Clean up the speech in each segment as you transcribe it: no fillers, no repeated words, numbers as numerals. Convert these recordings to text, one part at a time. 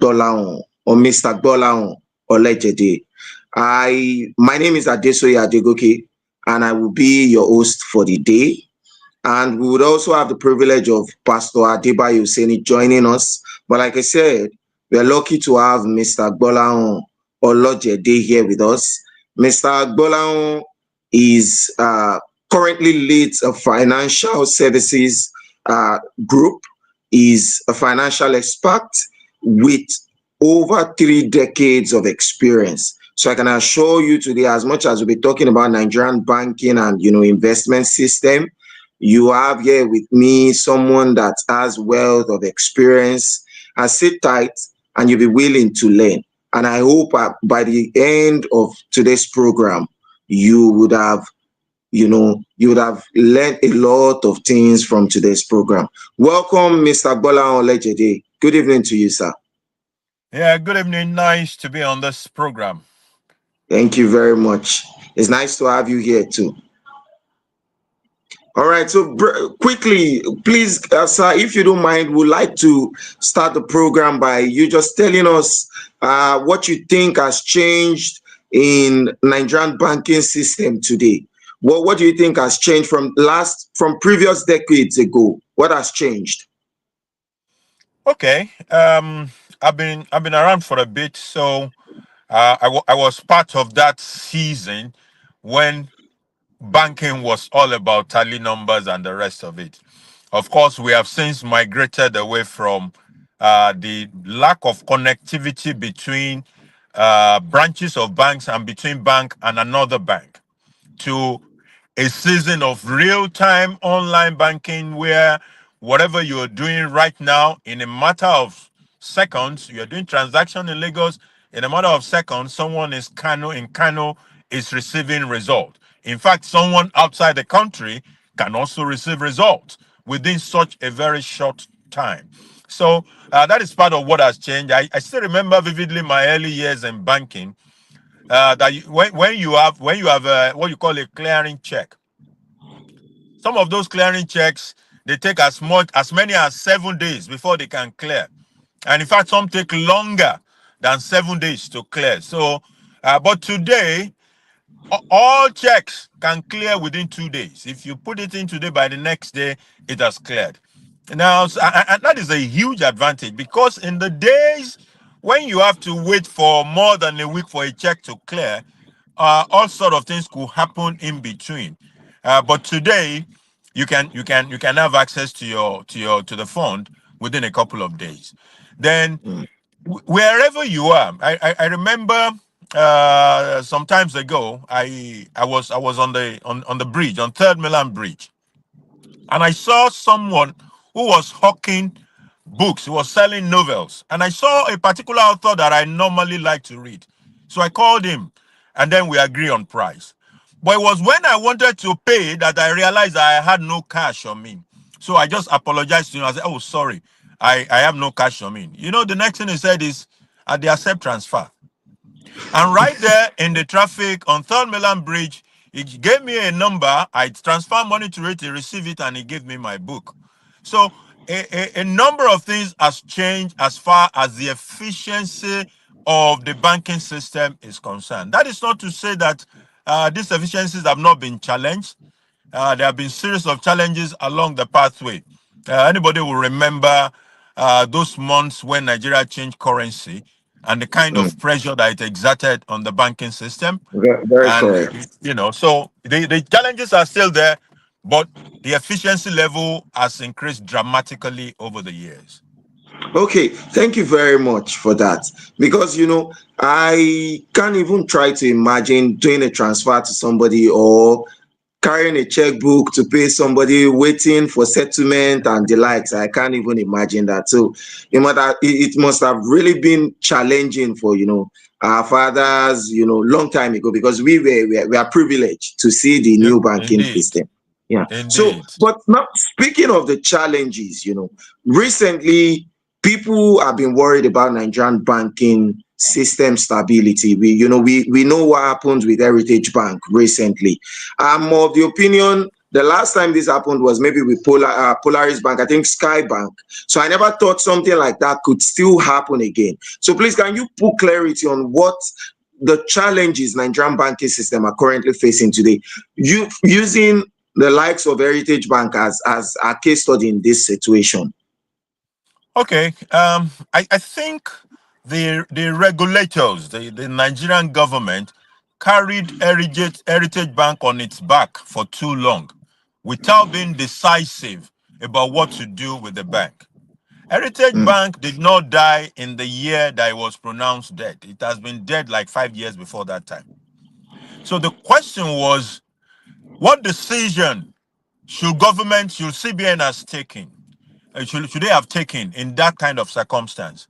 Gbolahan or Mr. Gbolahan Olejede. My name is Adesoye Adegoke, and I will be your host for the day. And we would also have the privilege of Pastor Adebayo Seni joining us. But like I said, we are lucky to have Mr. Gbolahan Olejede here with us. Mr. Gbolahan is currently leads a financial services group, is a financial expert with over 3 decades of experience. So I can assure you today, as much as we'll be talking about Nigerian banking and investment system, you have here with me someone that has wealth of experience. And sit tight, and you'll be willing to learn. And I hope by the end of today's program, you would have learned a lot of things from today's program. Welcome, Mr. Gbolahan Olejede. Good evening to you, sir. Yeah, good evening. Nice to be on this program. Thank you very much. It's nice to have you here too. All right, so quickly, please, sir, if you don't mind, we'd like to start the program by you just telling us what you think has changed in Nigerian banking system today. What do you think has changed from previous decades ago? What has changed? Okay, I've been around for a bit, so I was part of that season when banking was all about tally numbers and the rest of it. Of course, we have since migrated away from the lack of connectivity between branches of banks and between bank and another bank to a season of real-time online banking where whatever you're doing right now, in a matter of seconds, you're doing transaction in Lagos, in a matter of seconds, someone in Kano is receiving result. In fact, someone outside the country can also receive results within such a very short time. So that is part of what has changed. I still remember vividly my early years in banking. When you have what you call a clearing check, some of those clearing checks, they take as many as 7 days before they can clear, and in fact some take longer than 7 days to clear. So but today all checks can clear within 2 days. If you put it in today, by the next day it has cleared. Now, and that is a huge advantage, because in the days when you have to wait for more than a week for a check to clear, all sort of things could happen in between. But today, you can have access to the fund within a couple of days. Then, wherever you are, I remember some times ago, I was on the bridge, on Third Milan Bridge, and I saw someone who was hawking books. He was selling novels, and I saw a particular author that I normally like to read. So I called him, and then we agree on price. But it was when I wanted to pay that I realized I had no cash on me. So I just apologized to him. I said, "Oh, sorry, I have no cash on me." The next thing he said is, "They accept transfer." And right there in the traffic on Third Milan Bridge, he gave me a number. I transferred money to it, he received it, and he gave me my book. So a number of things has changed as far as the efficiency of the banking system is concerned. That is not to say that these efficiencies have not been challenged. There have been series of challenges along the pathway. Anybody will remember those months when Nigeria changed currency and the kind of pressure that it exerted on the banking system. Very And, correct. so the challenges are still there, but the efficiency level has increased dramatically over the years. Okay, thank you very much for that. Because I can't even try to imagine doing a transfer to somebody or carrying a checkbook to pay somebody, waiting for settlement and the likes. I can't even imagine that. So it must have really been challenging for our fathers, long time ago, because we are privileged to see the Yep, new banking indeed. system. Yeah. So, Indeed. but now speaking of the challenges, recently people have been worried about Nigerian banking system stability. We know what happened with Heritage Bank recently. I'm of the opinion The last time this happened was maybe with Polaris Bank, I think Sky Bank. So I never thought something like that could still happen again. So please, can you put clarity on what the challenges Nigerian banking system are currently facing today? You using the likes of Heritage Bank as a case study in this situation. Okay. I think the regulators, the Nigerian government, carried Heritage Bank on its back for too long without being decisive about what to do with the bank. Heritage Mm, Bank did not die in the year that it was pronounced dead. It has been dead like 5 years before that time. So the question was, what decision should CBN has taken? Should they have taken in that kind of circumstance?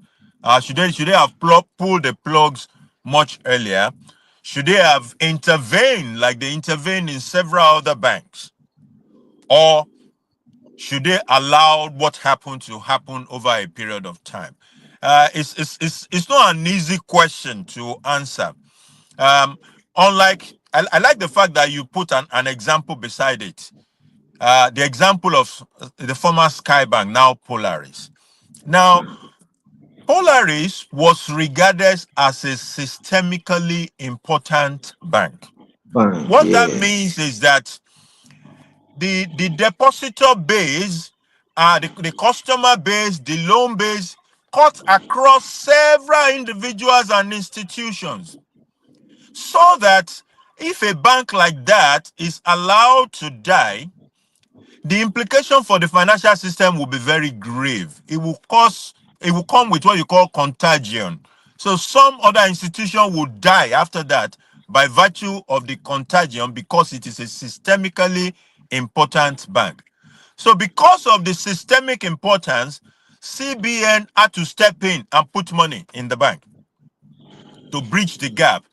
Should they have pulled the plugs much earlier? Should they have intervened like they intervened in several other banks? Or should they allow what happened to happen over a period of time? It's not an easy question to answer. Um, I like the fact that you put an example beside it. The example of the former Skybank, now Polaris. Now, Polaris was regarded as a systemically important bank. fine. What that Yeah. means is that the depositor base, the customer base, the loan base cut across several individuals and institutions. So that if a bank like that is allowed to die, the implication for the financial system will be very grave. It will come with what you call contagion. So some other institution will die after that by virtue of the contagion because it is a systemically important bank. So because of the systemic importance, CBN had to step in and put money in the bank to bridge the gap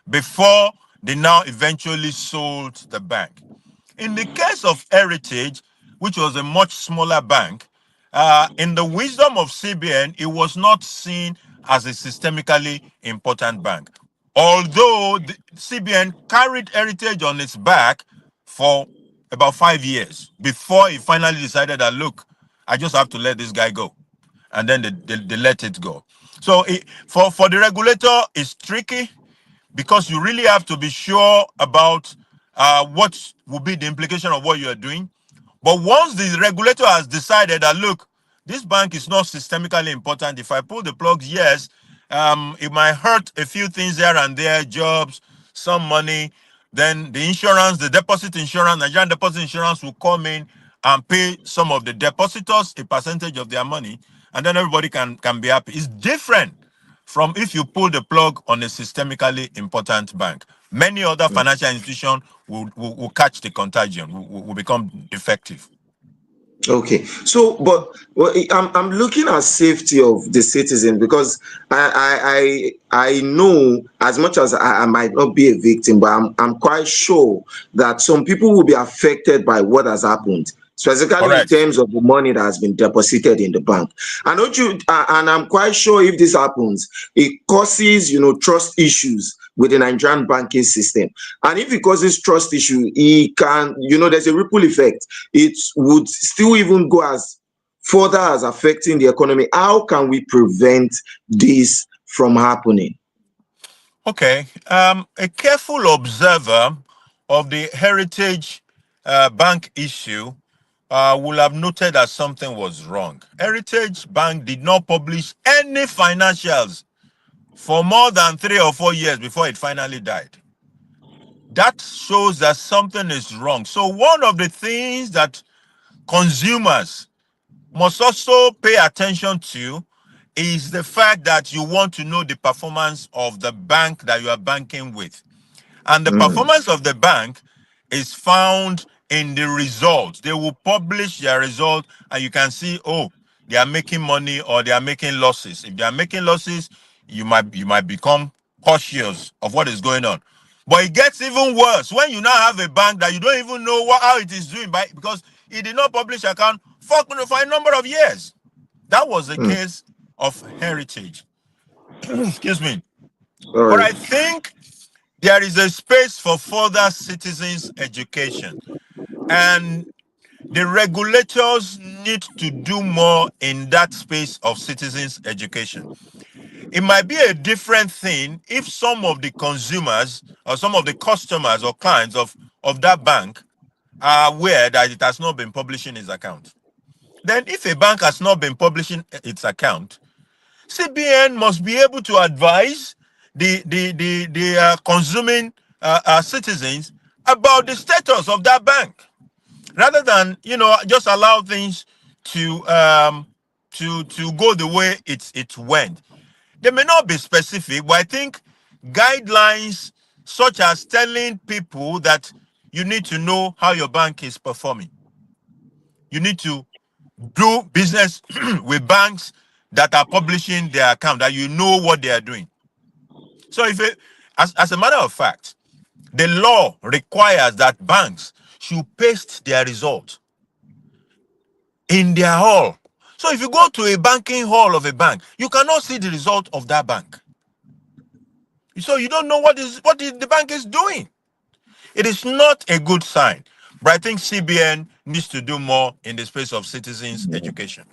before they now eventually sold the bank. In the case of Heritage, which was a much smaller bank, in the wisdom of CBN, it was not seen as a systemically important bank. Although the CBN carried Heritage on its back for about 5 years before it finally decided that, look, I just have to let this guy go. And then they let it go. So for the regulator, it's tricky because you really have to be sure about what will be the implication of what you are doing. But once the regulator has decided that, look, this bank is not systemically important. If I pull the plug, yes, it might hurt a few things here and there, jobs, some money. Then the insurance, the deposit insurance, Nigerian deposit insurance will come in and pay some of the depositors a percentage of their money, and then everybody can be happy. It's different from if you pull the plug on a systemically important bank. Many other financial institutions will catch the contagion, will become defective. Okay, so but I'm looking at safety of the citizen because I know as much as I might not be a victim, but I'm quite sure that some people will be affected by what has happened, specifically in Correct. terms of the money that has been deposited in the bank. And don't you? And I'm quite sure if this happens, it causes trust issues with the Nigerian banking system. And if it causes trust issue, it can there's a ripple effect. It would still even go as further as affecting the economy. How can we prevent this from happening? Okay. A careful observer of the Heritage Bank issue will have noted that something was wrong. Heritage Bank did not publish any financials for more than 3 or 4 years before it finally died. That shows that something is wrong. So one of the things that consumers must also pay attention to is the fact that you want to know the performance of the bank that you are banking with. And the Mm, performance of the bank is found in the results. They will publish their result and you can see, oh, they are making money or they are making losses. If they are making losses, you might become cautious of what is going on. But it gets even worse when you now have a bank that you don't even know how it is doing because it did not publish account for a number of years. That was the mm. case of Heritage. Excuse me. But Sorry. I think there is a space for further citizens education. And the regulators need to do more in that space of citizens' education. It might be a different thing if some of the consumers or some of the customers or clients of that bank are aware that it has not been publishing its account. Then if a bank has not been publishing its account, CBN must be able to advise the consuming citizens about the status of that bank, rather than just allow things to go the way it went. They may not be specific, but I think guidelines such as telling people that you need to know how your bank is performing. You need to do business with banks that are publishing their account, that you know what they are doing. So as a matter of fact, the law requires that banks should paste their result in their hall. So if you go to a banking hall of a bank, you cannot see the result of that bank. So you don't know what the bank is doing. It is not a good sign. But I think CBN needs to do more in the space of citizens' education.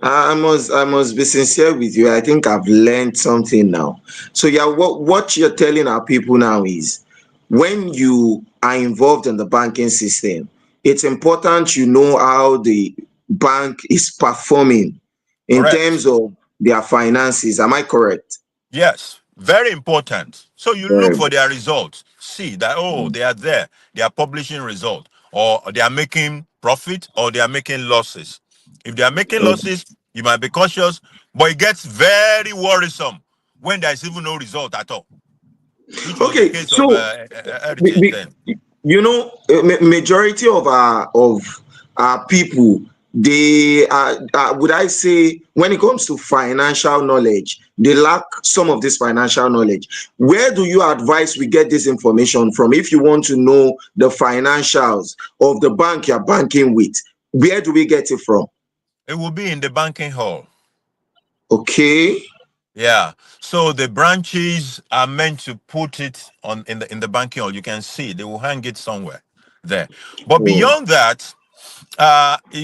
I must be sincere with you. I think I've learned something now. So yeah, what you're telling our people now is, when you are involved in the banking system, it's important you know how the bank is performing in Correct. terms of their finances. Am I correct? Yes, very important. So you look Very for their results, see that, oh, good. they are there, they are publishing result, or they are making profit, or they are making losses. If they are making Mm. losses, you might be cautious, but it gets very worrisome when there is even no result at all, which was the Okay, case of so we, Heritage then. we, majority of our people, they are, would I say, when it comes to financial knowledge, they lack some of this financial knowledge. Where do you advise we get this information from if you want to know the financials of the bank you're banking with? Where do we get it from? It will be in the banking hall. Okay. Yeah. So the branches are meant to put it on in the banking hall. You can see they will hang it somewhere there. But Oh, beyond that,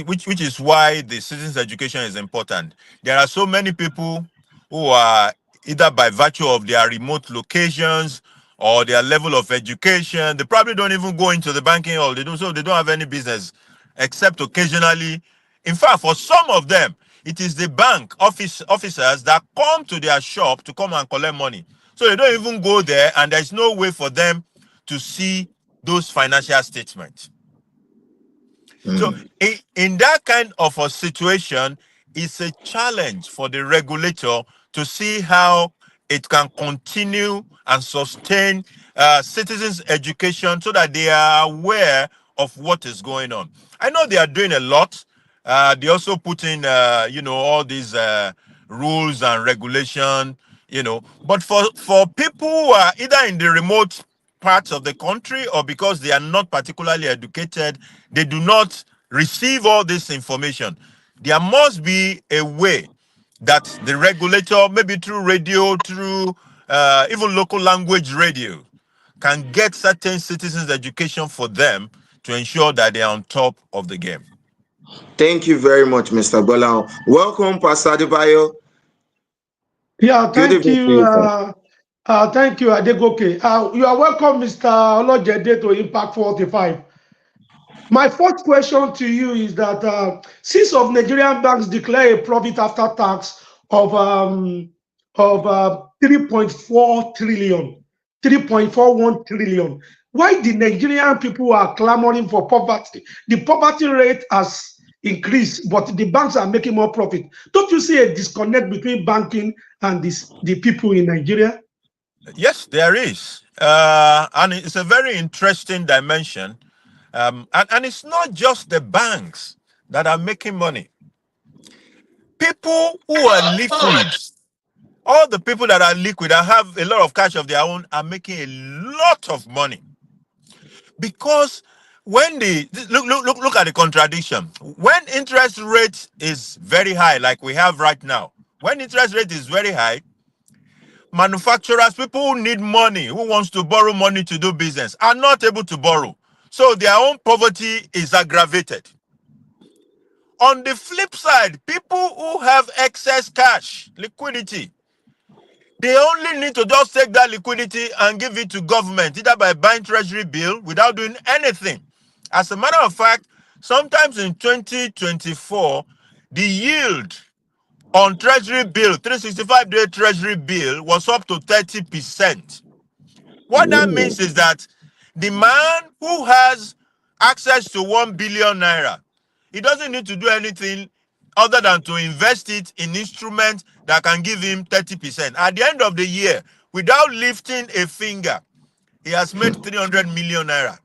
which is why the citizens education is important. There are so many people who are, either by virtue of their remote locations or their level of education, they probably don't even go into the banking hall. They don't have any business except occasionally. In fact, for some of them, it is the bank officers that come to their shop to come and collect money. So they don't even go there, and there's no way for them to see those financial statements. So mm. in that kind of a situation, it's a challenge for the regulator to see how it can continue and sustain citizens' education so that they are aware of what is going on. I know they are doing a lot. They also put in, all these rules and regulation, But for people who are either in the remote parts of the country, or because they are not particularly educated, they do not receive all this information. There must be a way that the regulator, maybe through radio, through even local language radio, can get certain citizens education for them to ensure that they are on top of the game. Thank you very much, Mr. Bola. Welcome, Pastor Adebayo. Yeah, Good thank evening to you. you, sir. Thank you, Adegoke. You are welcome, Mr. Olojede, to Impact 45. My first question to you is that since of Nigerian banks declare a profit after tax of 3.4 trillion, 3.41 trillion, why the Nigerian people are clamoring for poverty? The poverty rate has increased, but the banks are making more profit. Don't you see a disconnect between banking and the people in Nigeria? Yes, there is. And it's a very interesting dimension. And it's not just the banks that are making money. People who are liquid, all the people that are liquid and have a lot of cash of their own, are making a lot of money. Because when look at the contradiction. When interest rate is very high, like we have right now, when interest rate is very high, manufacturers, people who need money, who wants to borrow money to do business, are not able to borrow. So their own poverty is aggravated. On the flip side, people who have excess cash, liquidity, they only need to just take that liquidity and give it to government, either by buying treasury bill without doing anything. As a matter of fact, sometimes in 2024, the yield on treasury bill, 365-day treasury bill, was up to 30%. What that means is that the man who has access to 1 billion naira, he doesn't need to do anything other than to invest it in instruments that can give him 30%. At the end of the year, without lifting a finger, he has made 300 million naira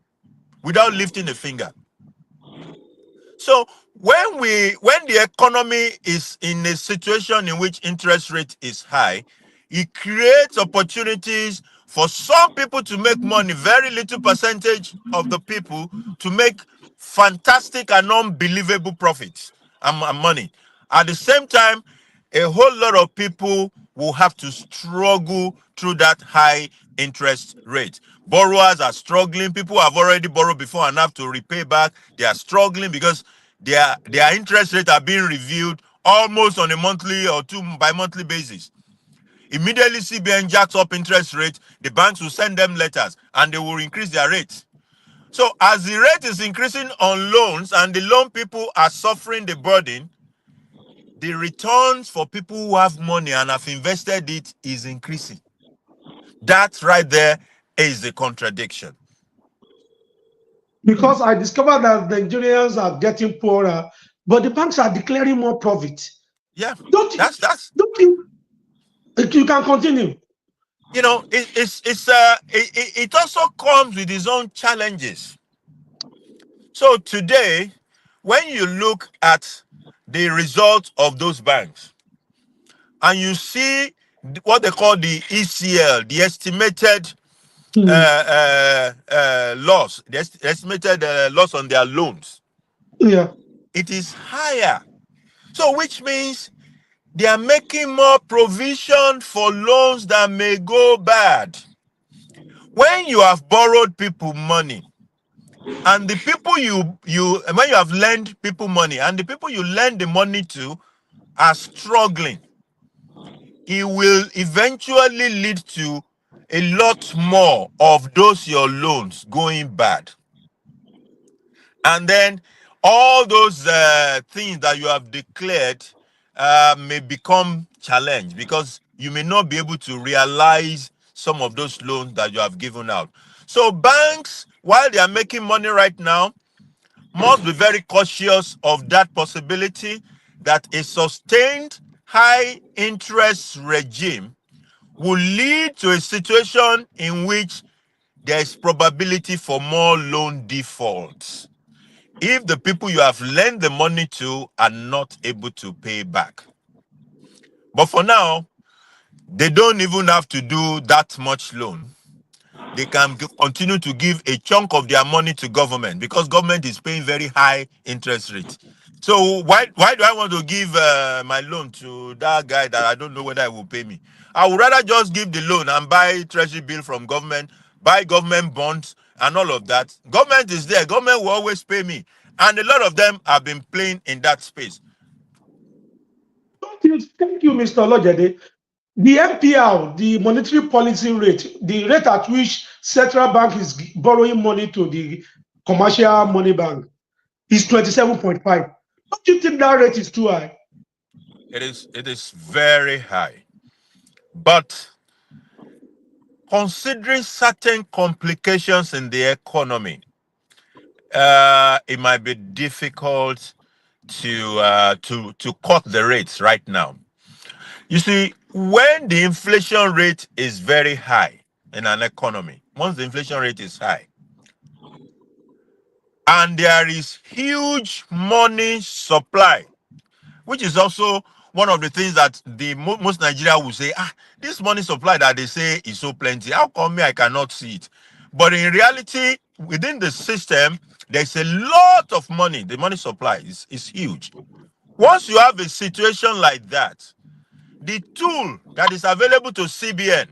without lifting a finger. So when the economy is in a situation in which interest rate is high, it creates opportunities for some people to make money, very little percentage of the people to make fantastic and unbelievable profits and money. At the same time, a whole lot of people will have to struggle through that high interest rate. Borrowers are struggling. People have already borrowed before and have to repay back. They are struggling because their interest rates are being reviewed almost on a monthly or bi-monthly basis. Immediately CBN jacks up interest rate, the banks will send them letters and they will increase their rates. So as the rate is increasing on loans and the loan people are suffering the burden, the returns for people who have money and have invested it is increasing. That right there is a contradiction. Because I discovered that the Nigerians are getting poorer, but the banks are declaring more profit. Yeah, Don't you? You can continue. You know, it also comes with its own challenges. So today, when you look at the results of those banks, and you see what they call the ECL, the estimated loss, the estimated loss on their loans, yeah, it is higher. So which means they are making more provision for loans that may go bad. When you have borrowed people money, and the people when you have lent people money, and the people you lend the money to are struggling, it will eventually lead to a lot more of those your loans going bad. And then all those things that you have declared may become challenged because you may not be able to realize some of those loans that you have given out. So banks, while they are making money right now, must be very cautious of that possibility that a sustained high interest regime will lead to a situation in which there is probability for more loan defaults if the people you have lent the money to are not able to pay back. But for now, they don't even have to do that much loan. They can continue to give a chunk of their money to government because government is paying very high interest rate. So why do I want to give my loan to that guy that I don't know whether he will pay me? I would rather just give the loan and buy treasury bill from government, buy government bonds and all of that. Government is there. Government will always pay me. And a lot of them have been playing in that space. Thank you, Mr. Olojede. The MPR, the monetary policy rate, the rate at which central bank is borrowing money to the commercial money bank is 27.5. Don't you think that rate is too high? It is very high. But considering certain complications in the economy, it might be difficult to cut the rates right now. You see, when the inflation rate is very high in an economy, once the inflation rate is high, and there is huge money supply, which is also one of the things that most Nigeria will say, this money supply that they say is so plenty, how come I cannot see it? But in reality, within the system, there's a lot of money. The money supply is huge. Once you have a situation like that, the tool that is available to CBN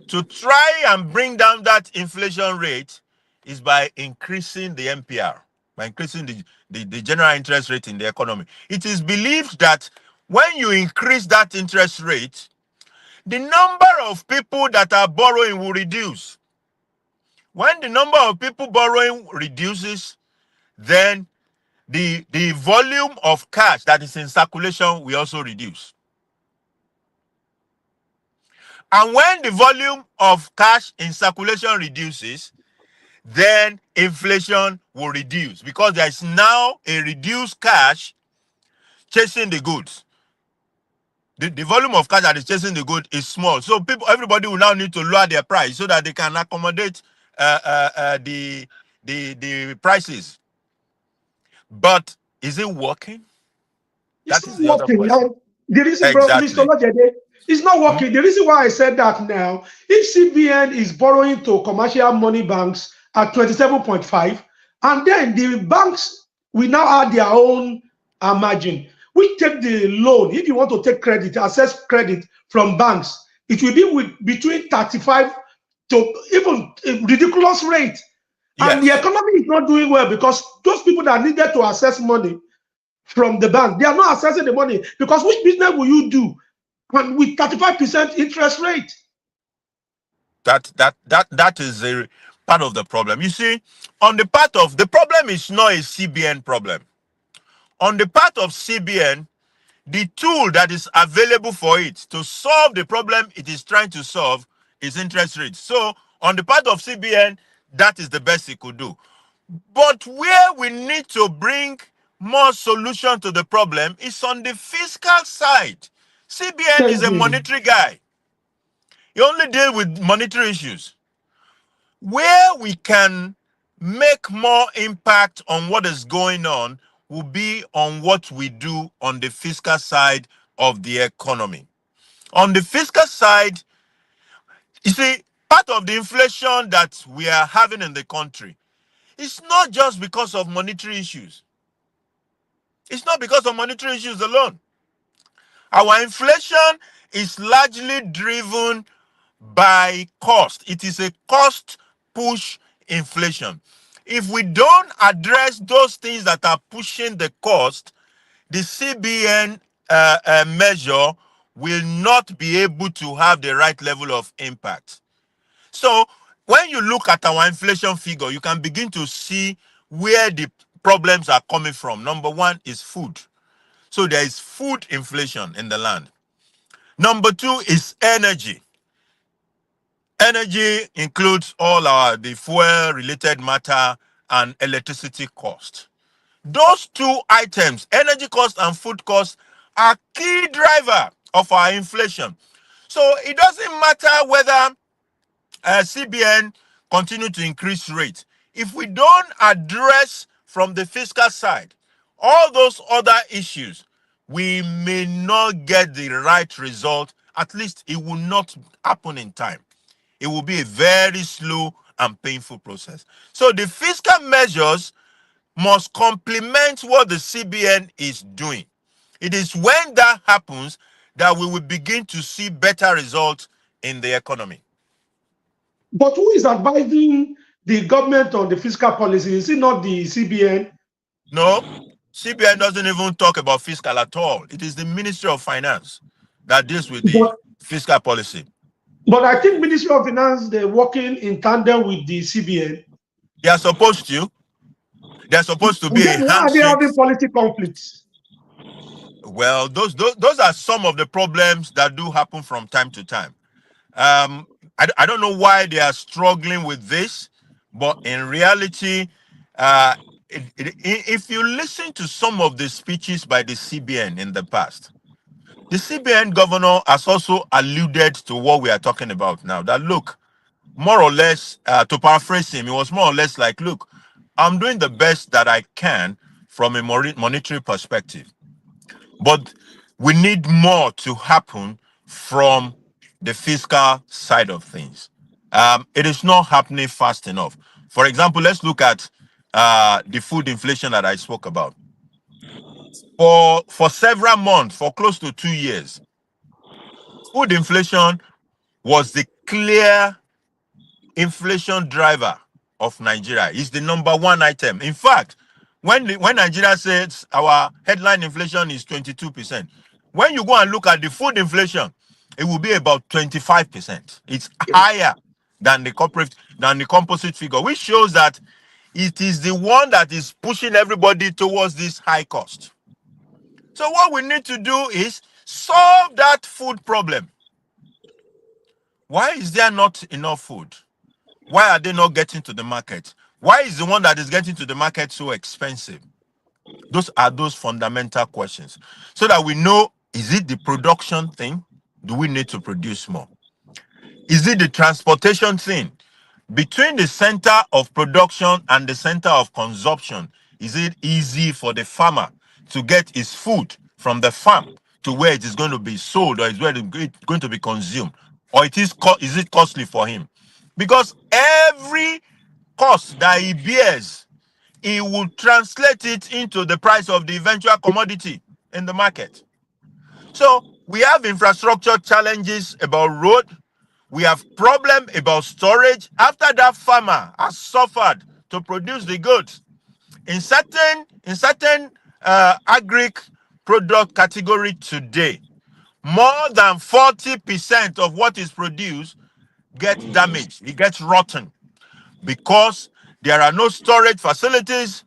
to try and bring down that inflation rate is by increasing the MPR, by increasing the general interest rate in the economy. It is believed that when you increase that interest rate, the number of people that are borrowing will reduce. When the number of people borrowing reduces, then the volume of cash that is in circulation will also reduce. And when the volume of cash in circulation reduces, then inflation will reduce because there is now a reduced cash chasing the goods. The volume of cash that is chasing the good is small. So everybody will now need to lower their price so that they can accommodate the prices. But is it working? It's not working. The reason, exactly. Mr. Lojede, it's not working. The reason why I said that now, if CBN is borrowing to commercial money banks at 27.5, and then the banks will now add their own margin. We take the loan. If you want to take credit, access credit from banks, it will be with between 35 to even a ridiculous rate. Yes. And the economy is not doing well because those people that needed to access money from the bank, they are not accessing the money because which business will you do with 35% interest rate? That is a part of the problem. You see, on the part of the problem is not a CBN problem. On the part of CBN, the tool that is available for it to solve the problem it is trying to solve is interest rates. So on the part of CBN, that is the best it could do. But where we need to bring more solution to the problem is on the fiscal side. CBN is a monetary guy. He only deals with monetary issues. Where we can make more impact on what is going on will be on what we do on the fiscal side of the economy. On the fiscal side, you see, part of the inflation that we are having in the country is not just because of monetary issues. It's not because of monetary issues alone. Our inflation is largely driven by cost. It is a cost push inflation. If we don't address those things that are pushing the cost, the CBN measure will not be able to have the right level of impact. So when you look at our inflation figure, you can begin to see where the problems are coming from. Number one is food. So there is food inflation in the land. Number two is energy. Energy includes all the fuel-related matter and electricity cost. Those two items, energy cost and food cost, are key driver of our inflation. So it doesn't matter whether CBN continue to increase rates. If we don't address from the fiscal side all those other issues, we may not get the right result. At least it will not happen in time. It will be a very slow and painful process. So the fiscal measures must complement what the CBN is doing. It is when that happens that we will begin to see better results in the economy. But who is advising the government on the fiscal policy? Is it not the CBN? No, CBN doesn't even talk about fiscal at all. It is the Ministry of Finance that deals with the fiscal policy. But I think Ministry of Finance, they're working in tandem with the CBN. They are supposed to. They're supposed to be a handshake. Are they having policy conflicts? Well, those are some of the problems that do happen from time to time. I don't know why they are struggling with this, but in reality, if you listen to some of the speeches by the CBN in the past, the CBN governor has also alluded to what we are talking about now. That look, more or less, to paraphrase him, it was more or less like, look, I'm doing the best that I can from a monetary perspective, but we need more to happen from the fiscal side of things. It is not happening fast enough. For example, let's look at the food inflation that I spoke about. For several months, for close to 2 years, food inflation was the clear inflation driver of Nigeria. It's the number one item. In fact, when Nigeria says our headline inflation is 22%, when you go and look at the food inflation, it will be about 25%. It's higher than the composite figure, which shows that it is the one that is pushing everybody towards this high cost. So what we need to do is solve that food problem. Why is there not enough food? Why are they not getting to the market? Why is the one that is getting to the market so expensive? Those are those fundamental questions. So that we know, is it the production thing? Do we need to produce more? Is it the transportation thing? Between the center of production and the center of consumption, is it easy for the farmer to get his food from the farm to where it is going to be sold, or is where it's going to be consumed? Or is it costly for him? Because every cost that he bears, he will translate it into the price of the eventual commodity in the market. So we have infrastructure challenges about road. We have problem about storage. After that farmer has suffered to produce the goods, in certain agri product category today, more than 40% of what is produced gets damaged. It gets rotten because there are no storage facilities.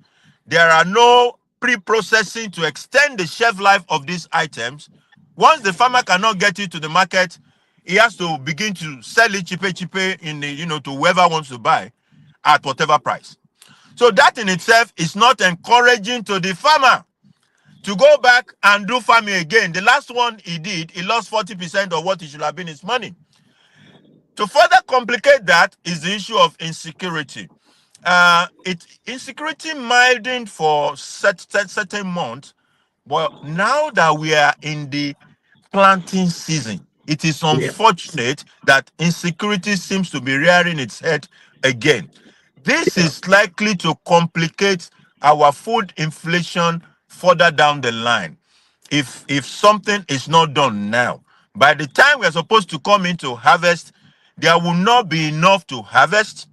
There are no pre-processing to extend the shelf life of these items. Once the farmer cannot get it to the market, he has to begin to sell it cheaper in the, to whoever wants to buy at whatever price. So that in itself is not encouraging to the farmer to go back and do farming again. The last one he did, he lost 40% of what it should have been his money. To further complicate that is the issue of insecurity. Insecurity milding for certain months, but now that we are in the planting season, it is unfortunate that insecurity seems to be rearing its head again. This is likely to complicate our food inflation further down the line. If something is not done now, by the time we are supposed to come into harvest, there will not be enough to harvest,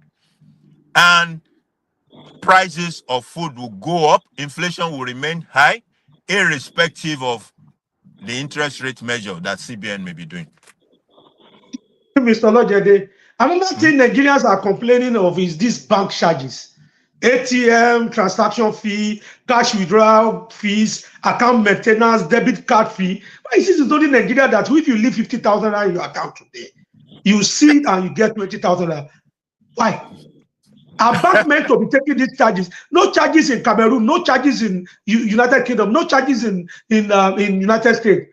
and prices of food will go up. Inflation will remain high, irrespective of the interest rate measure that CBN may be doing. Mr. Olojede, another thing Nigerians are complaining of is these bank charges. ATM, transaction fee, cash withdrawal fees, account maintenance, debit card fee. Why is it only Nigeria that if you leave 50,000 in your account today, you see it and you get 20,000? Why? Are banks meant to be taking these charges? No charges in Cameroon, no charges in United Kingdom, no charges in United States.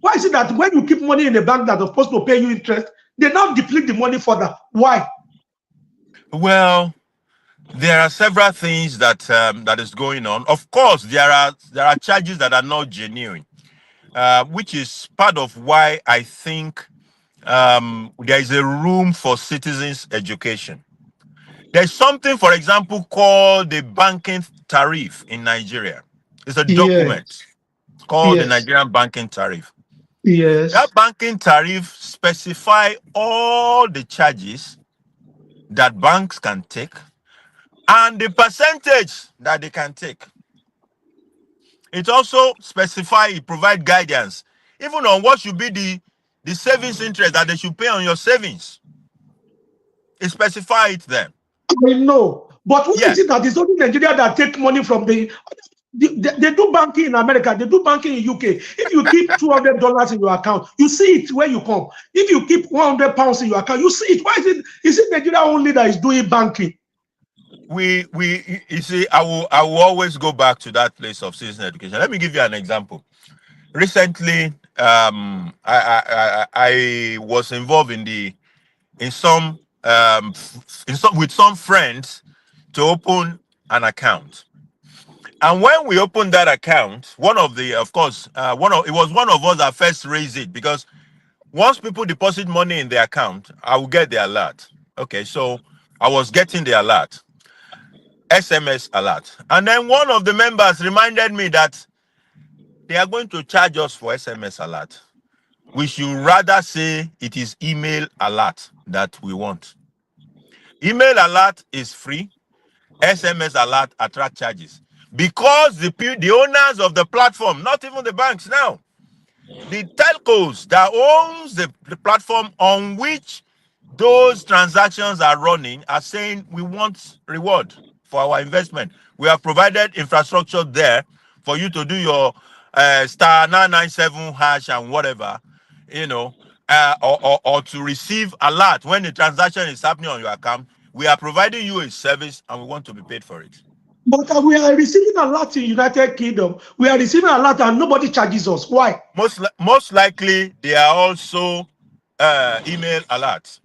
Why is it that when you keep money in a bank that is supposed to pay you interest, they now deplete the money further? Why? Well, there are several things that is going on. Of course, there are charges that are not genuine, which is part of why I think there is a room for citizens' education. There's something, for example, called the banking tariff in Nigeria. It's a document called the Nigerian banking tariff. Yes. That banking tariff specifies all the charges that banks can take and the percentage that they can take. It also specifies, it provides guidance, even on what should be the savings interest that they should pay on your savings. It specifies it there. I know, but who is it that is only Nigeria that take money from they do banking in America, they do banking in UK. If you keep $200 in your account, you see it when you come. If you keep £100 in your account, you see it. Why is it Nigeria only that is doing banking? You see, I will always go back to that place of citizen education. Let me give you an example. Recently, I was involved with some friends to open an account. And when we opened that account, it was one of us that first raised it, because once people deposit money in the account, I will get the alert. Okay, so I was getting the alert, SMS alert. And then one of the members reminded me that they are going to charge us for SMS alert. We should rather say it is email alert that we want. Email alert is free. SMS alert attract charges because the owners of the platform, not even the banks now, the telcos that owns the platform on which those transactions are running are saying we want reward for our investment. We have provided infrastructure there for you to do your star 997 hash and whatever, you know, or to receive alert when the transaction is happening on your account. We are providing you a service and we want to be paid for it. But we are receiving a lot in United Kingdom. We are receiving a lot and nobody charges us. Why? Most likely they are also email alerts.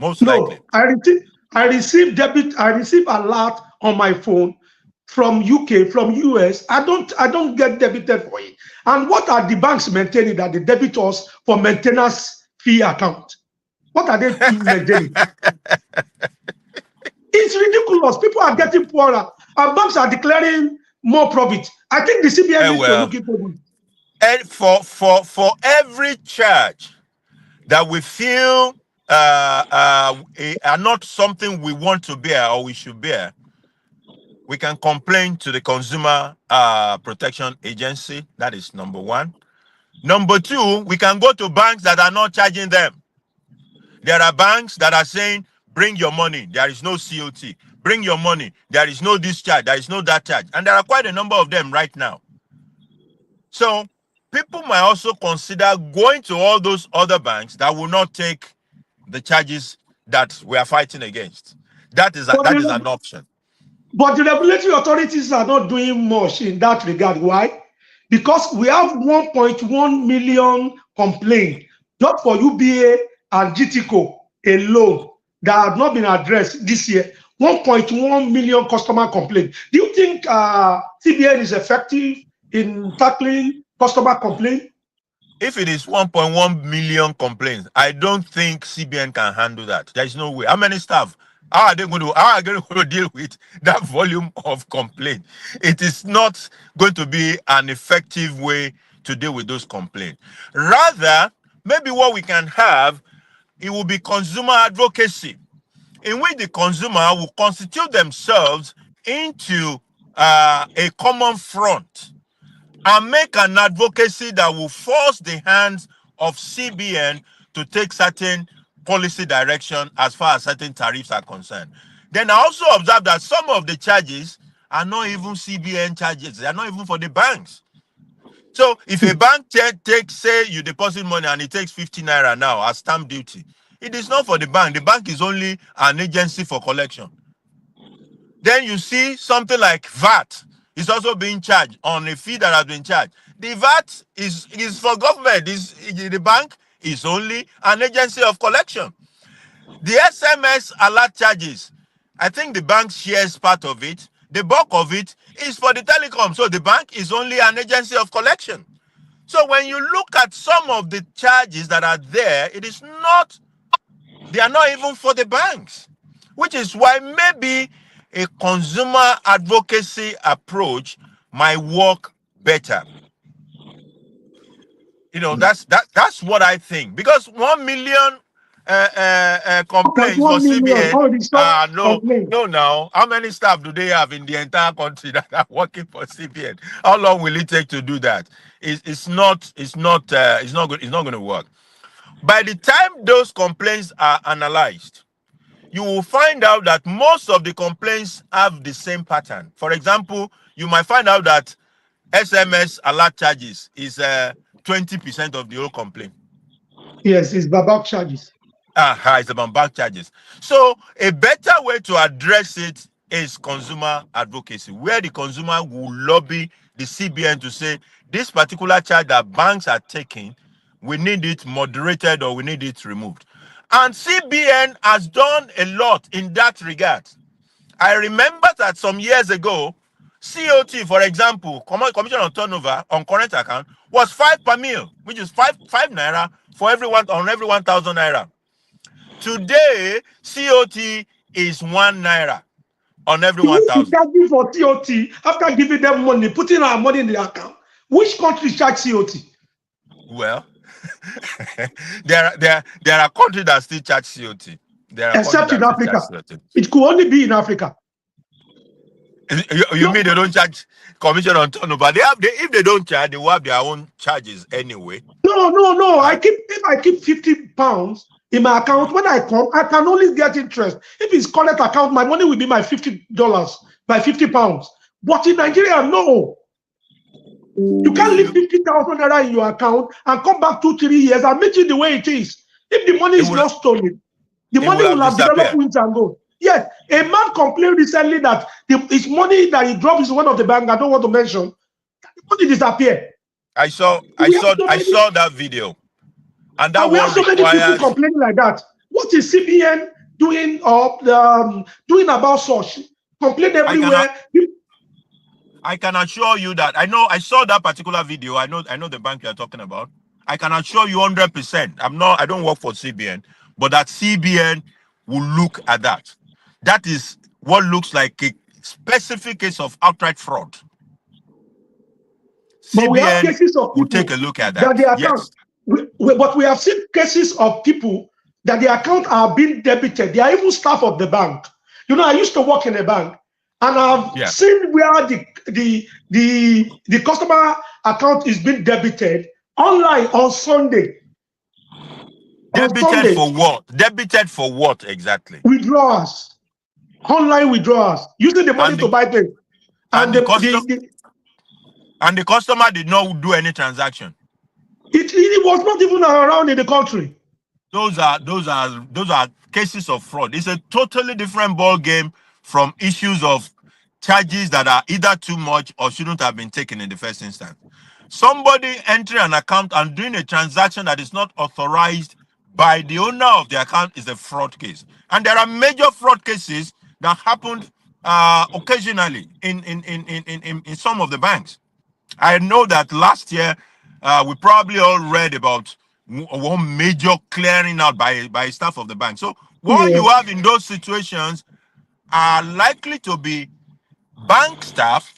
Most likely. I receive alert on my phone from UK, from US. I don't get debited for it. And what are the banks maintaining that they debit us for maintenance fee account? What are they maintaining? It's ridiculous. People are getting poorer, and banks are declaring more profit. I think the CBN needs to look into it. And for every charge that we feel are not something we want to bear or we should bear, we can complain to the Consumer Protection Agency. That is number one. Number two, we can go to banks that are not charging them. There are banks that are saying, bring your money, there is no COT. Bring your money, there is no discharge, there is no that charge. And there are quite a number of them right now. So people might also consider going to all those other banks that will not take the charges that we are fighting against. That is an option. But the regulatory authorities are not doing much in that regard. Why? Because we have 1.1 million complaints just for UBA and GTCO alone that have not been addressed this year. 1.1 million customer complaints. Do you think CBN is effective in tackling customer complaints? If it is 1.1 million complaints, I don't think CBN can handle that. There is no way. How many staff? How are they going to deal with that volume of complaints? It is not going to be an effective way to deal with those complaints. Rather, maybe what we can have, it will be consumer advocacy, in which the consumer will constitute themselves into a common front and make an advocacy that will force the hands of CBN to take certain policy direction as far as certain tariffs are concerned. Then I also observe that some of the charges are not even CBN charges. They are not even for the banks. So if a bank say you deposit money and it takes 50 naira now as stamp duty, it is not for the bank. The bank is only an agency for collection. Then you see something like VAT is also being charged on a fee that has been charged. The VAT is for government. The bank is only an agency of collection. The SMS alert charges, I think the bank shares part of it. The bulk of it is for the telecom. So the bank is only an agency of collection. So when you look at some of the charges that are there, they are not even for the banks, which is why maybe a consumer advocacy approach might work better. You know, that's what I think. Because 1 million complaints for CBN. No. Now, how many staff do they have in the entire country that are working for CBN? How long will it take to do that? It's not going to work. By the time those complaints are analyzed, you will find out that most of the complaints have the same pattern. For example, you might find out that SMS alert charges is 20% of the whole complaint. Yes, it's about charges. It's about bank charges. So a better way to address it is consumer advocacy, where the consumer will lobby the CBN to say, this particular charge that banks are taking, we need it moderated or we need it removed. And CBN has done a lot in that regard. I remember that some years ago, COT, for example, Commission on Turnover on current account, was 5 per mil, which is 5 naira for everyone on every 1,000 naira. Today, COT is 1 naira on every 1,000. Charging for COT after giving them money, putting our money in the account. Which country charge COT? Well, there are countries that still charge COT. There are except in 150 Africa. charges. It could only be in Africa. You mean they don't charge commission on turnover? But if they don't charge, they will have their own charges anyway. No. If I keep 50 pounds in my account, when I come, I can only get interest. If it's current account, my money will be my $50, my 50 pounds. But in Nigeria, no. You can't leave 50,000 naira in your account and come back 2-3 years and make it the way it is. If the money is not stolen, the money will have developed winds and go. Yes, a man complained recently that his money that he dropped is one of the bank. I don't want to mention. The money disappeared. I saw that video, and that we have so many people complaining like that. What is CBN doing or doing about such? Complain everywhere. I can assure you that I saw that particular video. I know the bank you are talking about. I can assure you 100%. I don't work for CBN, but that CBN will look at that. That is what looks like a specific case of outright fraud. But we have cases of people will take a look at that. Yes. But we have seen cases of people that the account are being debited. They are even staff of the bank. You know, I used to work in a bank, and I've seen where the customer account is being debited online on Sunday. Debited for what? Debited for what exactly? Withdrawals. Online withdrawals. Using the money to buy things. And the customer did not do any transaction. It was not even around in the country. Those are cases of fraud. It's a totally different ball game from issues of charges that are either too much or shouldn't have been taken in the first instance. Somebody entering an account and doing a transaction that is not authorized by the owner of the account is a fraud case. And there are major fraud cases that happened occasionally in some of the banks. I know that last year we probably all read about one major clearing out by staff of the bank. So what you have in those situations are likely to be bank staff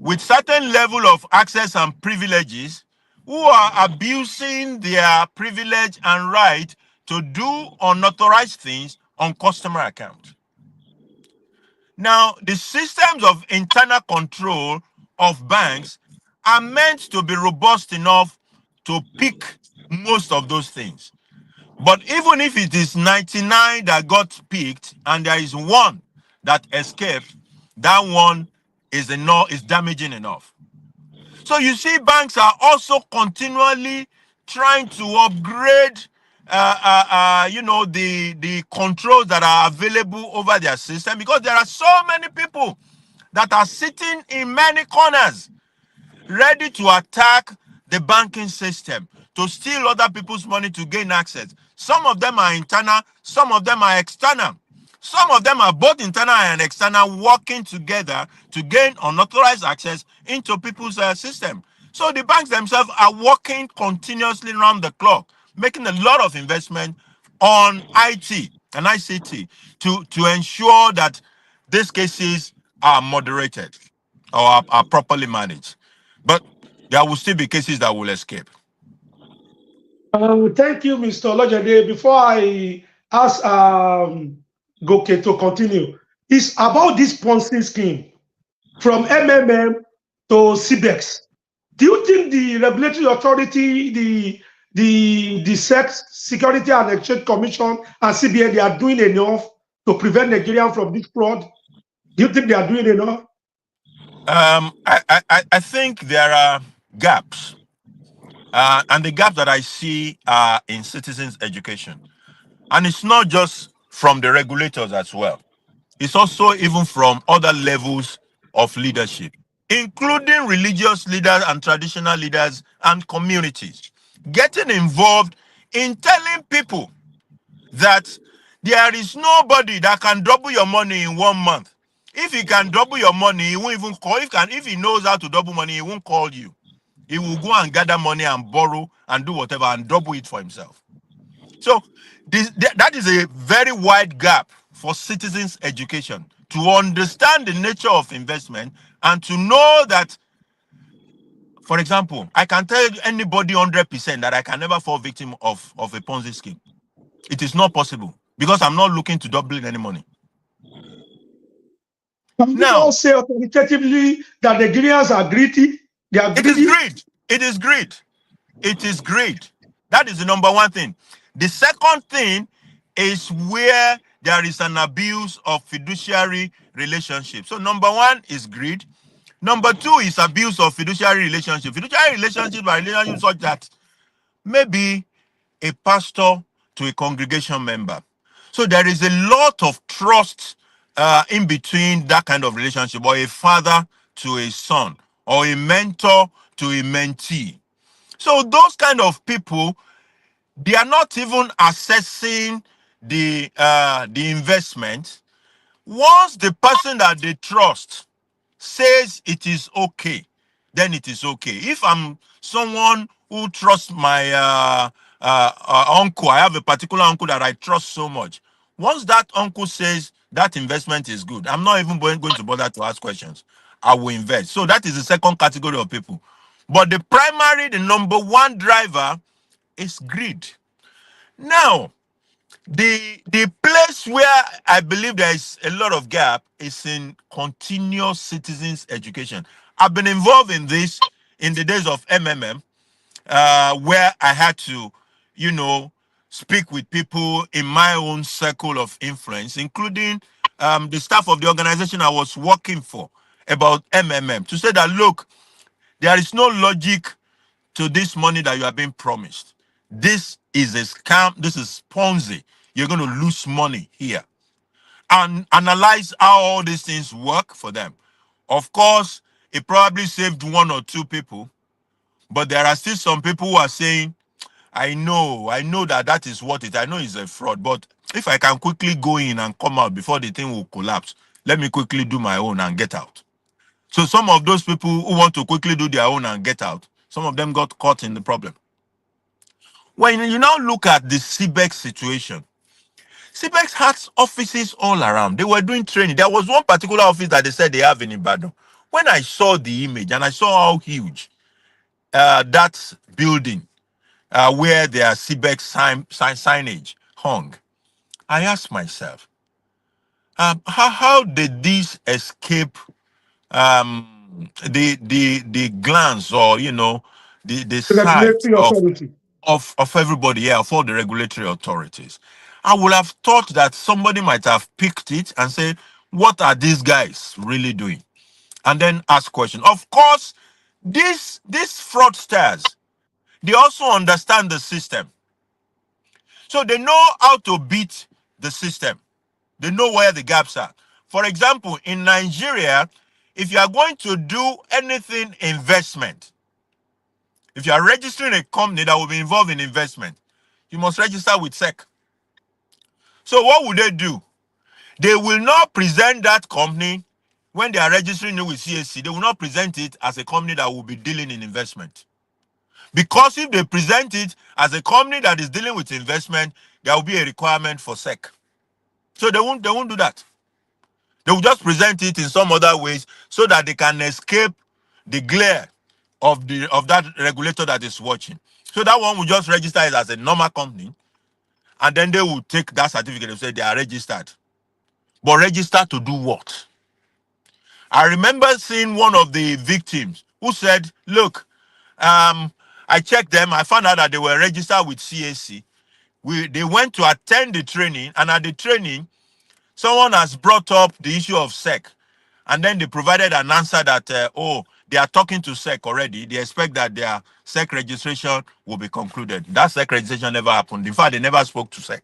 with certain level of access and privileges who are abusing their privilege and right to do unauthorized things on customer account. Now, the systems of internal control of banks are meant to be robust enough to pick most of those things. But even if it is 99 that got picked and there is one that escaped, that one is damaging enough. So you see, banks are also continually trying to upgrade, the controls that are available over their system, because there are so many people that are sitting in many corners, ready to attack the banking system, to steal other people's money to gain access. Some of them are internal, some of them are external. Some of them are both internal and external, working together to gain unauthorized access into people's system. So the banks themselves are working continuously around the clock, making a lot of investment on IT and ICT to ensure that these cases are moderated or are properly managed. But there will still be cases that will escape. Thank you, Mr. Olojede. Before I ask Goke to continue, it's about this Ponzi scheme from MMM to CBEX. Do you think the regulatory authority, the SEC, Security and Exchange Commission, and CBN, they are doing enough to prevent Nigerians from this fraud? Do you think they are doing enough? I think there are gaps. And the gaps that I see are in citizens' education. And it's not just from the regulators as well. It's also even from other levels of leadership, including religious leaders and traditional leaders and communities, getting involved in telling people that there is nobody that can double your money in 1 month. If he can double your money, he won't even call. If he knows how to double money, he won't call you. He will go and gather money and borrow and do whatever and double it for himself. So that is a very wide gap for citizens' education, to understand the nature of investment and to know that, for example, I can tell anybody 100% that I can never fall victim of a Ponzi scheme. It is not possible. because I'm not looking to double any money. Can you Now, all say authoritatively that Nigerians are greedy? They are it is greedy? greed. It is greed. It is greed. That is the number one thing. The second thing is where there is an abuse of fiduciary relationship. So number one is greed. Number two is abuse of fiduciary relationship. Fiduciary relationships are relationships such that maybe a pastor to a congregation member. So there is a lot of trust in between that kind of relationship, or a father to a son, or a mentor to a mentee. So those kind of people, they are not even assessing the investment. Once the person that they trust says it is okay, then it is okay. If I'm someone who trusts my uncle, I have a particular uncle that I trust so much. Once that uncle says that investment is good, I'm not even going to bother to ask questions. I will invest. So that is the second category of people. But the number one driver is greed. Now, the place where I believe there is a lot of gap is in continuous citizens education. I've been involved in this in the days of MMM, where I had to, speak with people in my own circle of influence, including the staff of the organization I was working for, about MMM, to say that, look, there is no logic to this money that you are being promised. This is a scam. This is Ponzi. You're going to lose money here. And analyze how all these things work for them. Of course, it probably saved one or two people, but there are still some people who are saying, I know that is what it is. I know it's a fraud, but if I can quickly go in and come out before the thing will collapse, let me quickly do my own and get out. So some of those people who want to quickly do their own and get out, some of them got caught in the problem. When you now look at the CBEX situation, CBEX has offices all around. They were doing training. There was one particular office that they said they have in Ibadan. When I saw the image and I saw how huge that building where their CBEX signage hung, I asked myself, how did this escape the glance, or the sight Regulatory authority. of everybody, yeah, of all the regulatory authorities? I would have thought that somebody might have picked it and said, what are these guys really doing? And then ask questions. Of course, these fraudsters, they also understand the system. So they know how to beat the system. They know where the gaps are. For example, in Nigeria, if you are going to do anything investment, if you are registering a company that will be involved in investment, you must register with SEC. So what would they do? They will not present that company when they are registering it with CAC. They will not present it as a company that will be dealing in investment. Because if they present it as a company that is dealing with investment, there will be a requirement for SEC. So they won't do that. They will just present it in some other ways so that they can escape the glare of that regulator that is watching. So that one will just register it as a normal company, and then they will take that certificate and say they are registered. But registered to do what? I remember seeing one of the victims who said, look, I checked them. I found out that they were registered with CAC. They went to attend the training, and at the training, someone has brought up the issue of SEC. And then they provided an answer that, they are talking to SEC already. They expect that their SEC registration will be concluded. That SEC registration never happened. In fact, they never spoke to SEC.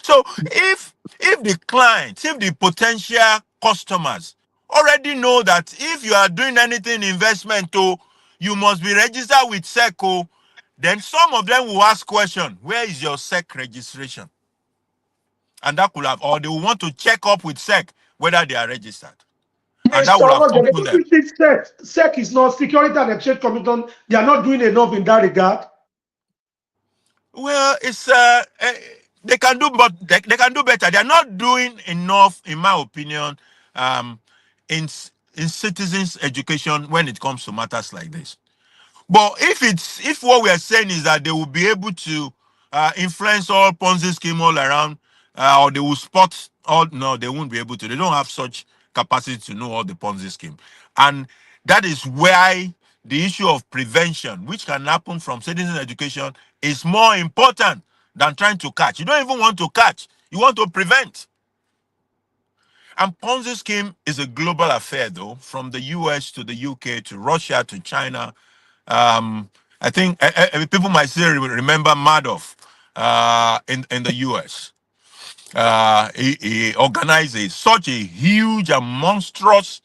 So if the clients, if the potential customers already know that if you are doing anything investment, you must be registered with SEC, then some of them will ask question, where is your SEC registration? And that could have, or they will want to check up with SEC whether they are registered. And that would have opened them. SEC is not Security and Exchange Commission. They are not doing enough in that regard. Well, it's they can do, but they can do better. They are not doing enough, in my opinion, in citizens' education when it comes to matters like this. But if what we are saying is that they will be able to influence all Ponzi scheme all around, or they will spot all. No, they won't be able to. They don't have such capacity to know all the Ponzi scheme, and that is why the issue of prevention, which can happen from citizen education, is more important than trying to catch. You don't even want to catch; you want to prevent. And Ponzi scheme is a global affair, though, from the US to the UK to Russia to China. I think people might still remember Madoff in the US. He organized such a huge and monstrous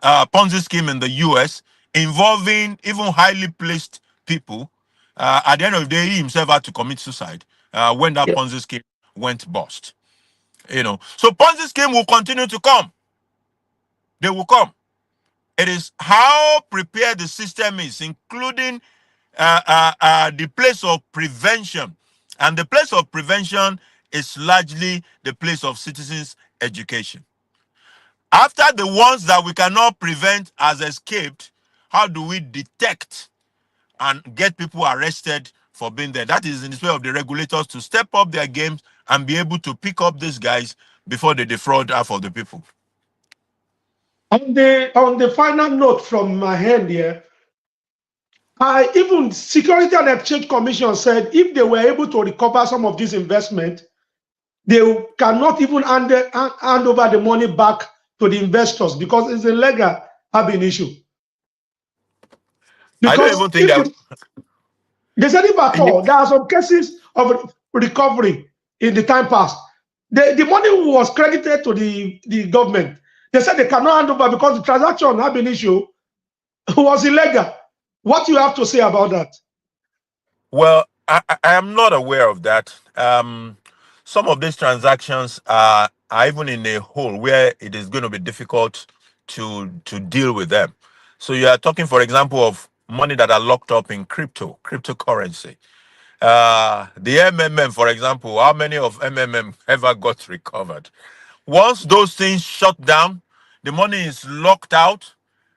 Ponzi scheme in the US involving even highly placed people. At the end of the day, he himself had to commit suicide when that Yeah. Ponzi scheme went bust. So Ponzi scheme will continue to come. They will come. It is how prepared the system is, including the place of prevention. And the place of prevention is largely the place of citizens' education. After the ones that we cannot prevent has escaped, how do we detect and get people arrested for being there? That is in the way of the regulators to step up their games and be able to pick up these guys before they defraud half of the people. On the final note from my hand here, even Security and Exchange Commission said if they were able to recover some of this investment, they cannot even hand over the money back to the investors because it's a legal having issue. I don't Because even think that. They said if at all, there are some cases of recovery in the time past. The money was credited to the government. They said they cannot hand over because the transaction had been issued was illegal. What do you have to say about that? Well, I am not aware of that. Some of these transactions are even in a hole where it is going to be difficult to deal with them. So you are talking, for example, of money that are locked up in cryptocurrency. The MMM, for example, how many of MMM ever got recovered? Once those things shut down, the money is locked out.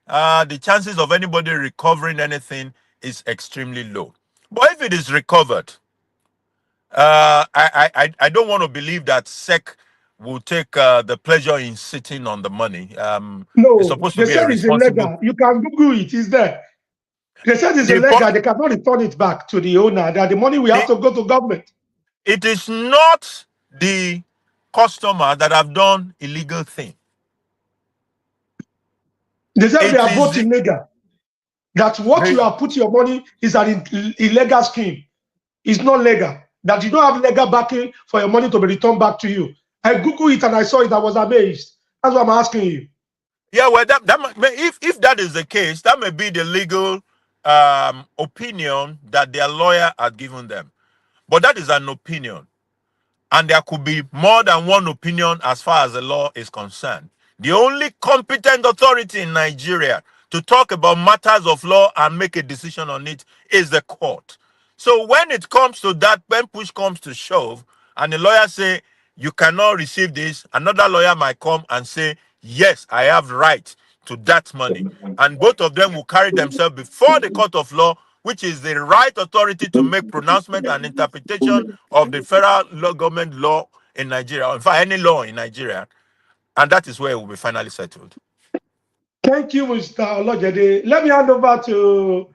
The chances of anybody recovering anything is extremely low. But if it is recovered, I don't want to believe that SEC will take the pleasure in sitting on the money. It's No, supposed to they be a said it's responsible. illegal. You can Google it. It's there. They said it's The illegal. point- They cannot return it back to the owner. That the money will have to go to government. It is not the customer that have done illegal thing. They said It they are is both the- illegal. That what you have put your money is an illegal scheme. It's not legal. That you don't have legal backing for your money to be returned back to you. I Googled it and I saw it. I was amazed. That's what I'm asking you. Yeah, well, if that is the case, that may be the legal opinion that their lawyer had given them. But that is an opinion. And there could be more than one opinion as far as the law is concerned. The only competent authority in Nigeria to talk about matters of law and make a decision on it is the court. So when it comes to that, when push comes to shove, and the lawyer say, you cannot receive this, another lawyer might come and say, yes, I have right to that money. And both of them will carry themselves before the court of law, which is the right authority to make pronouncement and interpretation of the federal government law in Nigeria, or in fact, any law in Nigeria. And that is where it will be finally settled. Thank you, Mr. Olojede. Let me hand over to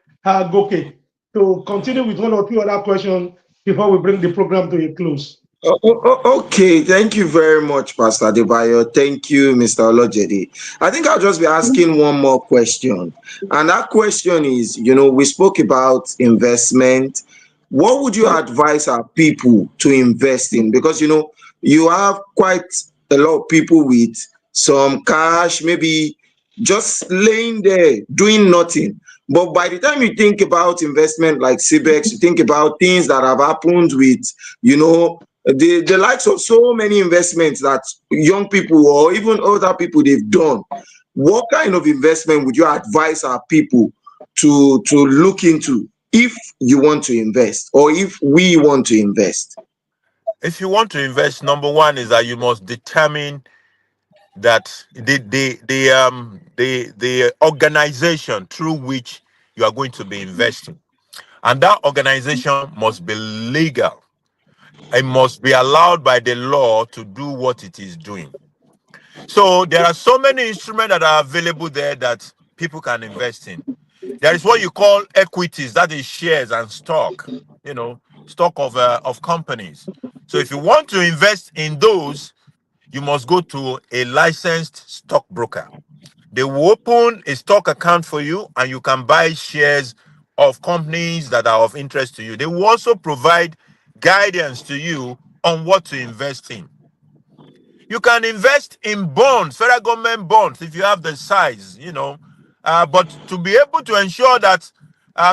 Goke to continue with one or two other questions before we bring the program to a close. Okay, thank you very much, Pastor Adebayo. Thank you, Mr. Olojede. I think I'll just be asking one more question. And that question is, we spoke about investment. What would you advise our people to invest in? Because, you have quite a lot of people with some cash, maybe just laying there, doing nothing. But by the time you think about investment like CBEX, you think about things that have happened with, the likes of so many investments that young people or even older people they've done. What kind of investment would you advise our people to look into if you want to invest or if we want to invest? If you want to invest, number one is that you must determine that the organization through which you are going to be investing, and that organization must be legal. It must be allowed by the law to do what it is doing. So there are so many instruments that are available there that people can invest in. There is what you call equities, that is shares and stock, stock of companies. So if you want to invest in those, you must go to a licensed stockbroker. They will open a stock account for you and you can buy shares of companies that are of interest to you. They will also provide guidance to you on what to invest in. You can invest in bonds, federal government bonds, if you have the size, but to be able to ensure that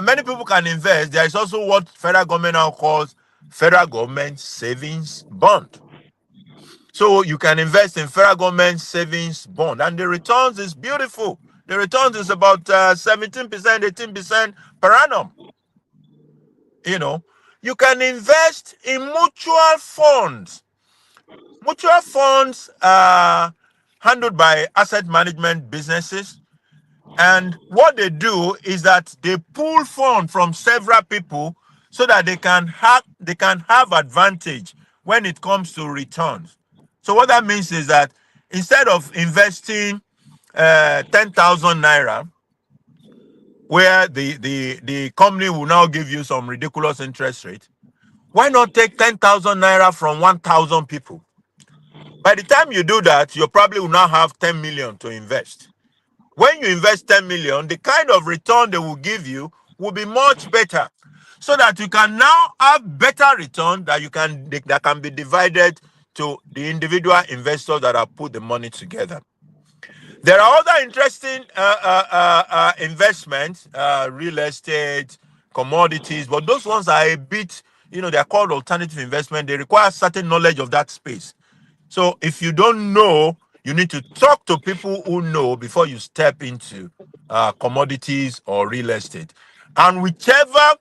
many people can invest, there is also what federal government now calls federal government savings bond. So you can invest in federal government savings bond, and the returns is beautiful. The returns is about 17%, 18% per annum. You can invest in mutual funds. Mutual funds are handled by asset management businesses, and what they do is that they pool funds from several people so that they can have advantage when it comes to returns. So what that means is that instead of investing 10,000 naira, where the company will now give you some ridiculous interest rate, why not take 10,000 naira from 1,000 people? By the time you do that, you probably will now have 10 million to invest. When you invest 10 million, the kind of return they will give you will be much better, so that you can now have better return that can be divided to the individual investors that have put the money together. There are other interesting investments, real estate, commodities, but those ones are a bit, they're called alternative investment. They require certain knowledge of that space. So if you don't know, you need to talk to people who know before you step into commodities or real estate. And whichever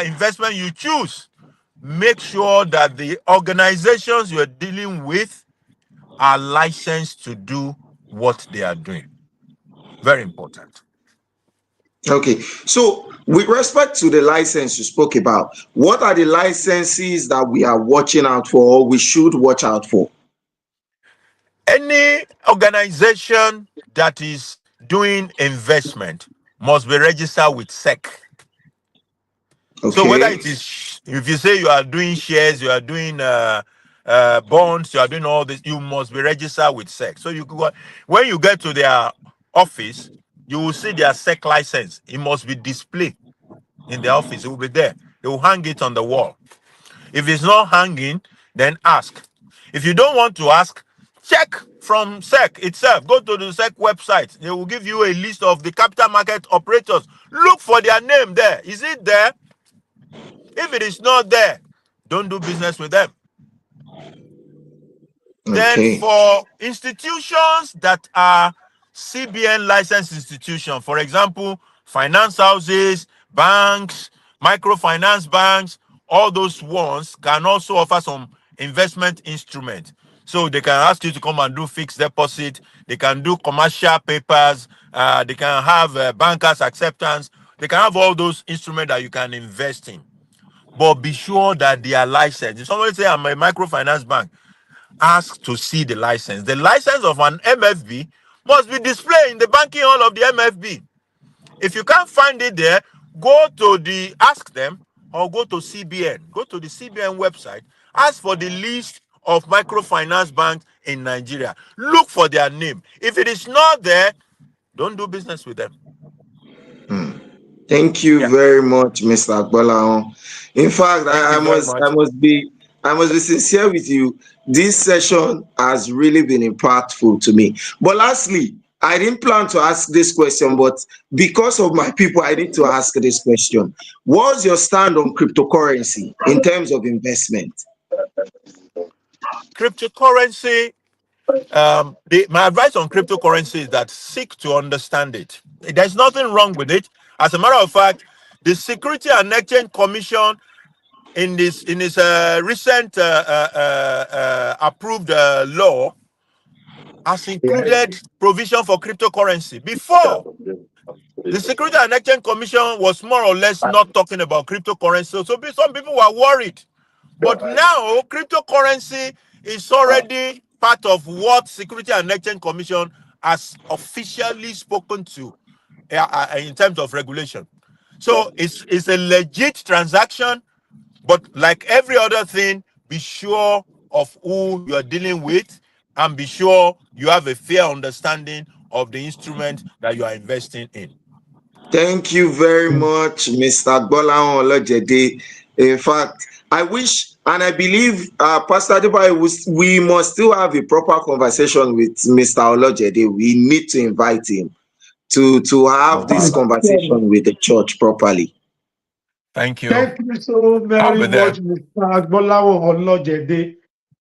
investment you choose, make sure that the organizations you're dealing with are licensed to do what they are doing. Very important. Okay, so with respect to the license you spoke about, what are the licenses that we are watching out for, or we should watch out for? Any organization that is doing investment must be registered with SEC. Okay. So whether it is, if you say you are doing shares, you are doing bonds, you are doing all this, you must be registered with SEC. So when you get to their office, you will see their SEC license. It must be displayed in the office. It will be there. They will hang it on the wall. If it's not hanging, then ask. If you don't want to ask, check from SEC itself. Go to the SEC website. They will give you a list of the capital market operators. Look for their name there. Is it there? If it is not there, don't do business with them. Okay. Then for institutions that are CBN licensed institutions, for example, finance houses, banks, microfinance banks, all those ones can also offer some investment instruments. So they can ask you to come and do fixed deposit. They can do commercial papers. They can have bankers acceptance. They can have all those instruments that you can invest in. But be sure that they are licensed. If somebody say I'm a microfinance bank, ask to see the license. The license of an MFB must be displayed in the banking hall of the MFB. If you can't find it there, ask them, or go to CBN. Go to the CBN website. Ask for the list of microfinance banks in Nigeria. Look for their name. If it is not there, don't do business with them. Thank you very much, Mr. Agbola. In fact, I must be sincere with you. This session has really been impactful to me. But lastly, I didn't plan to ask this question, but because of my people, I need to ask this question. What's your stand on cryptocurrency in terms of investment? Cryptocurrency, my advice on cryptocurrency is that seek to understand it. There's nothing wrong with it. As a matter of fact, the Security and Exchange Commission in his recent approved law has included provision for cryptocurrency. Before, the Security and Exchange Commission was more or less not talking about cryptocurrency. So some people were worried But now cryptocurrency is already part of what Security and Exchange Commission has officially spoken to in terms of regulation. So it's a legit transaction, but like every other thing, be sure of who you are dealing with and be sure you have a fair understanding of the instrument that you are investing in. Thank you very much, Mr. Gbolahan Olojede. In fact, I wish and I believe, Pastor Adebayo, we must still have a proper conversation with Mr. Olojede. We need to invite him to have this conversation with the church properly. Thank you. Thank you so very much, Mr. Gbolahan Olojede.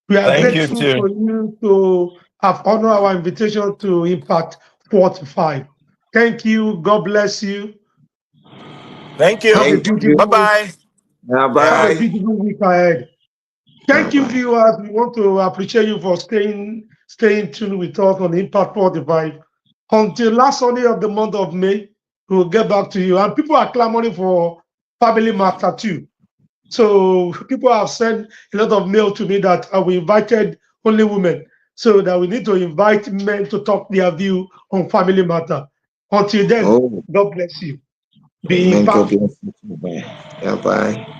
We are grateful for you to have honored our invitation to Impact 45. Thank you. God bless you. Thank you. Bye-bye. Bye-bye. Have a beautiful week ahead. Thank you, viewers. We want to appreciate you for staying tuned with us on Impact 45. Until last Sunday of the month of May, we will get back to you. And people are clamoring for Family Matter too. So people have sent a lot of mail to me that we invited only women. So that we need to invite men to talk their view on Family Matter. Until then, God bless you. Be impactful. Bye.